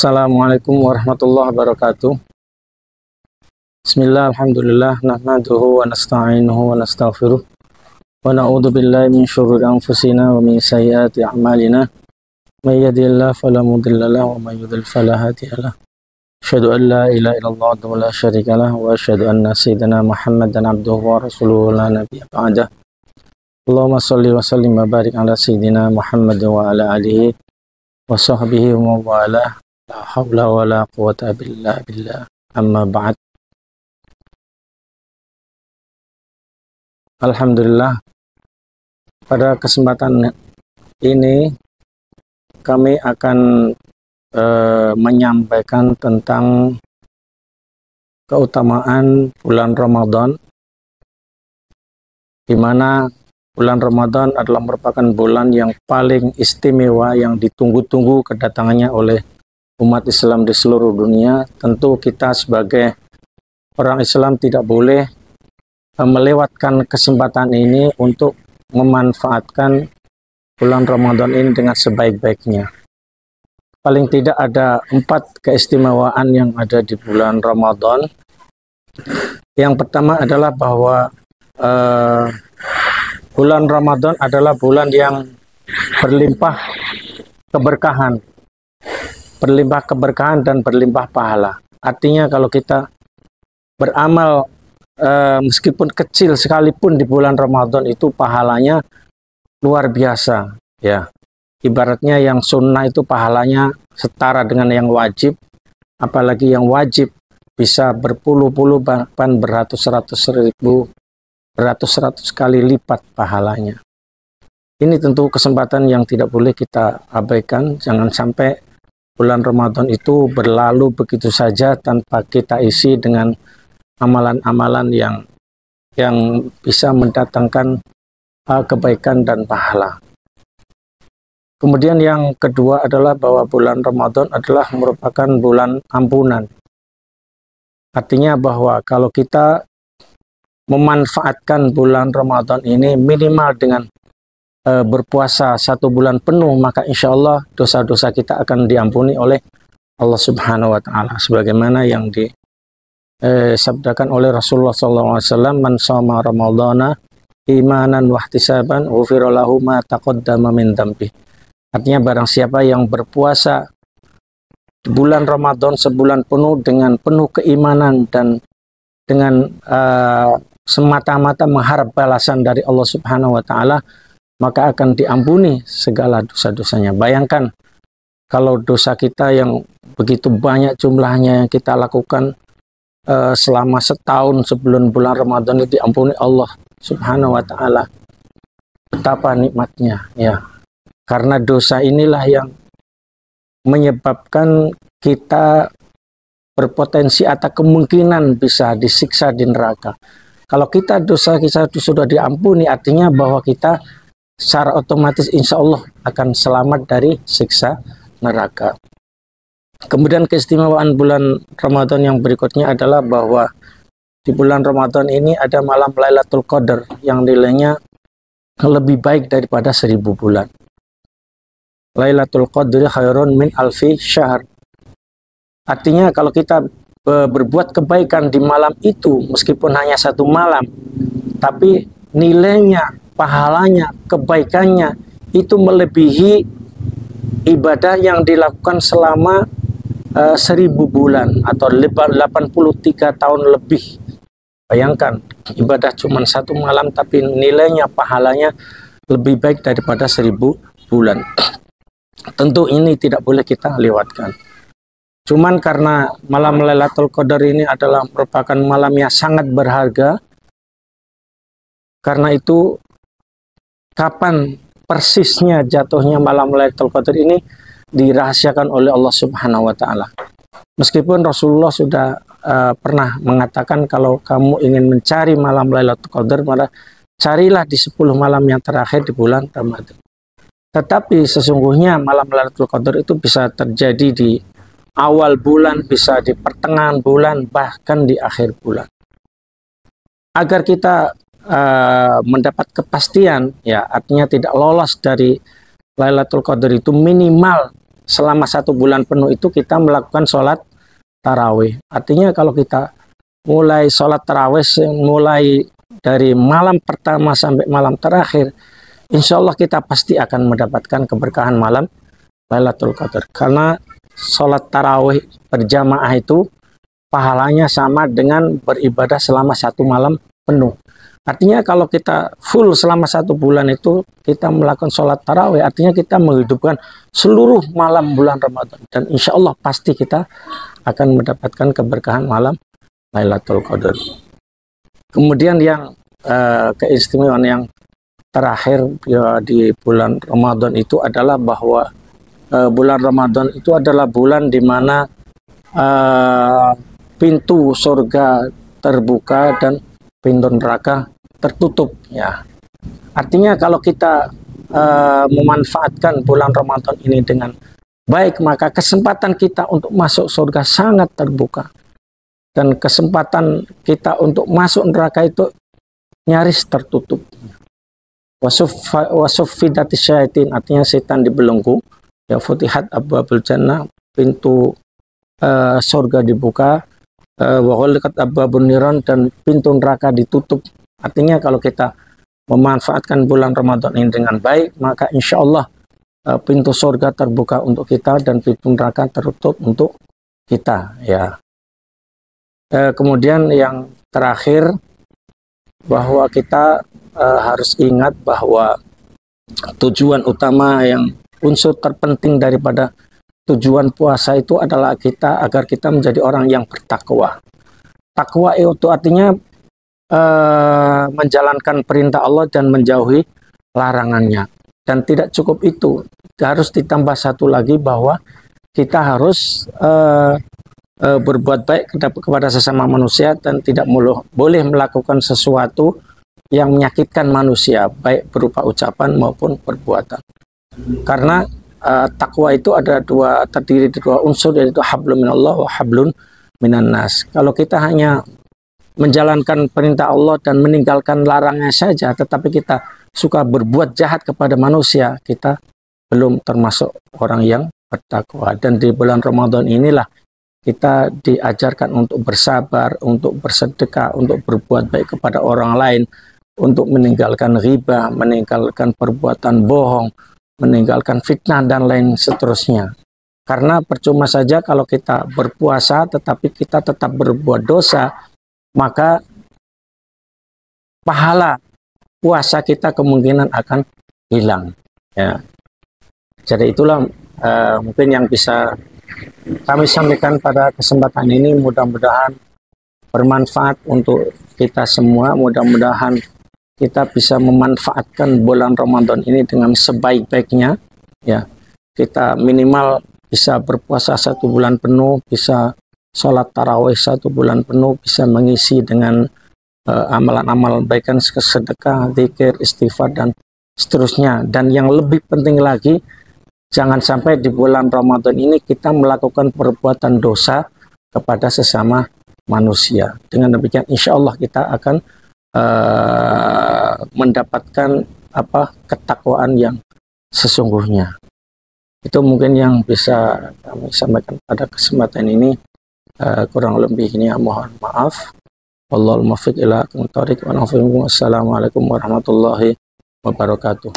Assalamualaikum warahmatullahi wabarakatuh. Bismillah, alhamdulillah, nahmaduhu wa nasta'inuhu wa nastaghfiruh wa na'udzu billahi min syururi anfusina wa min sayyiati a'malina. May yahdihillahu fala mudilla lahu wa may yudlil fala hadiya lahu. Asyhadu an la ilaha illallah wa la syarika lahu wa asyhadu anna sayyidina Muhammadan abduhu wa rasuluhu la nabiyya ba'dah. Allahumma shalli wa sallim wa barik ala sayyidina Muhammad wa ala alihi wa sahbihi wa wala. La haula wa la quwata billah amma ba'd. Alhamdulillah, pada kesempatan ini kami akan menyampaikan tentang keutamaan bulan Ramadan, di mana bulan Ramadan adalah merupakan bulan yang paling istimewa, yang ditunggu-tunggu kedatangannya oleh umat Islam di seluruh dunia. Tentu kita sebagai orang Islam tidak boleh melewatkan kesempatan ini untuk memanfaatkan bulan Ramadan ini dengan sebaik-baiknya. Paling tidak ada 4 keistimewaan yang ada di bulan Ramadan. Yang pertama adalah bahwa bulan Ramadan adalah bulan yang berlimpah keberkahan. Berlimpah keberkahan dan berlimpah pahala. Artinya kalau kita beramal meskipun kecil sekalipun di bulan Ramadan itu pahalanya luar biasa, ya. Ibaratnya yang sunnah itu pahalanya setara dengan yang wajib, apalagi yang wajib bisa berpuluh-puluh bahkan beratus-ratus kali lipat pahalanya. Ini tentu kesempatan yang tidak boleh kita abaikan. Jangan sampai bulan Ramadan itu berlalu begitu saja tanpa kita isi dengan amalan-amalan yang bisa mendatangkan kebaikan dan pahala. Kemudian yang kedua adalah bahwa bulan Ramadan adalah merupakan bulan ampunan. Artinya bahwa kalau kita memanfaatkan bulan Ramadan ini minimal dengan berpuasa 1 bulan penuh, maka insya Allah dosa-dosa kita akan diampuni oleh Allah Subhanahu wa Ta'ala, sebagaimana yang disabdakan oleh Rasulullah SAW, man shoma ramadhana imanan wahtisaban ghufira lahu ma taqaddama min dzambi. Artinya barang siapa yang berpuasa di bulan Ramadan sebulan penuh dengan penuh keimanan dan dengan semata-mata mengharap balasan dari Allah Subhanahu wa Ta'ala, maka akan diampuni segala dosa-dosanya. Bayangkan kalau dosa kita yang begitu banyak jumlahnya yang kita lakukan selama setahun sebelum bulan Ramadan itu diampuni Allah Subhanahu wa Ta'ala. Betapa nikmatnya, ya. Karena dosa inilah yang menyebabkan kita berpotensi atau kemungkinan bisa disiksa di neraka. Kalau kita dosa kita itu sudah diampuni, artinya bahwa kita secara otomatis insya Allah akan selamat dari siksa neraka. Kemudian keistimewaan bulan Ramadan yang berikutnya adalah bahwa di bulan Ramadan ini ada malam Lailatul Qadar yang nilainya lebih baik daripada 1000 bulan. Lailatul Qadri khairun min alfi syahr. Artinya kalau kita berbuat kebaikan di malam itu, meskipun hanya 1 malam, tapi nilainya, pahalanya, kebaikannya itu melebihi ibadah yang dilakukan selama 1000 bulan atau 83 tahun lebih. Bayangkan, ibadah cuma 1 malam tapi nilainya, pahalanya lebih baik daripada 1000 bulan. Tentu ini tidak boleh kita lewatkan. Cuman karena malam Lailatul Qadar ini adalah merupakan malam yang sangat berharga, karena itu kapan persisnya jatuhnya malam Lailatul Qadar ini dirahasiakan oleh Allah Subhanahu wa Ta'ala. Meskipun Rasulullah sudah pernah mengatakan kalau kamu ingin mencari malam Lailatul Qadar, maka carilah di 10 malam yang terakhir di bulan Ramadan. Tetapi sesungguhnya malam Lailatul Qadar itu bisa terjadi di awal bulan, bisa di pertengahan bulan, bahkan di akhir bulan. Agar kita mendapat kepastian, ya, artinya tidak lolos dari Lailatul Qadar itu minimal selama 1 bulan penuh itu kita melakukan sholat tarawih. Artinya kalau kita mulai sholat tarawih mulai dari malam pertama sampai malam terakhir, insya Allah kita pasti akan mendapatkan keberkahan malam Lailatul Qadar. Karena sholat tarawih berjamaah itu pahalanya sama dengan beribadah selama 1 malam penuh. Artinya kalau kita full selama 1 bulan itu kita melakukan sholat tarawih, artinya kita menghidupkan seluruh malam bulan Ramadan. Dan insya Allah pasti kita akan mendapatkan keberkahan malam Lailatul Qadar. Kemudian yang keistimewaan yang terakhir ya, di bulan Ramadan itu adalah bahwa bulan Ramadan itu adalah bulan di mana pintu surga terbuka dan pintu neraka tertutup ya. Artinya kalau kita memanfaatkan bulan Ramadan ini dengan baik, maka kesempatan kita untuk masuk surga sangat terbuka. Dan kesempatan kita untuk masuk neraka itu nyaris tertutup. Wasuffidatis syaitin, artinya setan dibelenggu. Ya, futihat abwabul jannah, pintu surga dibuka. Wa ghulqat abwabun niran, dan pintu neraka ditutup. Artinya kalau kita memanfaatkan bulan Ramadan ini dengan baik, maka insya Allah pintu surga terbuka untuk kita dan pintu neraka tertutup untuk kita ya. Kemudian yang terakhir, bahwa kita harus ingat bahwa tujuan utama, yang unsur terpenting daripada tujuan puasa itu adalah agar kita menjadi orang yang bertakwa. Takwa itu artinya menjalankan perintah Allah dan menjauhi larangannya. Dan tidak cukup itu, harus ditambah satu lagi, bahwa kita harus berbuat baik kepada sesama manusia dan tidak boleh melakukan sesuatu yang menyakitkan manusia, baik berupa ucapan maupun perbuatan. Karena takwa itu terdiri dari 2 unsur, yaitu hablum minallah wa hablun minan nas. Kalau kita hanya menjalankan perintah Allah dan meninggalkan larangnya saja, tetapi kita suka berbuat jahat kepada manusia, kita belum termasuk orang yang bertakwa. Dan di bulan Ramadan inilah kita diajarkan untuk bersabar, untuk bersedekah, untuk berbuat baik kepada orang lain, untuk meninggalkan riba, meninggalkan perbuatan bohong, meninggalkan fitnah dan lain seterusnya. Karena percuma saja kalau kita berpuasa tetapi kita tetap berbuat dosa, maka pahala puasa kita kemungkinan akan hilang ya. Jadi itulah mungkin yang bisa kami sampaikan pada kesempatan ini. Mudah-mudahan bermanfaat untuk kita semua. Mudah-mudahan kita bisa memanfaatkan bulan Ramadan ini dengan sebaik-baiknya ya. Kita minimal bisa berpuasa 1 bulan penuh, bisa sholat tarawih 1 bulan penuh, bisa mengisi dengan amalan-amalan kebaikan, sedekah, zikir, istighfar dan seterusnya. Dan yang lebih penting lagi, jangan sampai di bulan Ramadan ini kita melakukan perbuatan dosa kepada sesama manusia. Dengan demikian insya Allah kita akan mendapatkan ketakwaan yang sesungguhnya. Itu mungkin yang bisa kami sampaikan pada kesempatan ini. Kurang lebihnya mohon maaf. Wallahul muwaffiq ila aqwamit thoriq. Wassalamualaikum warahmatullahi wabarakatuh.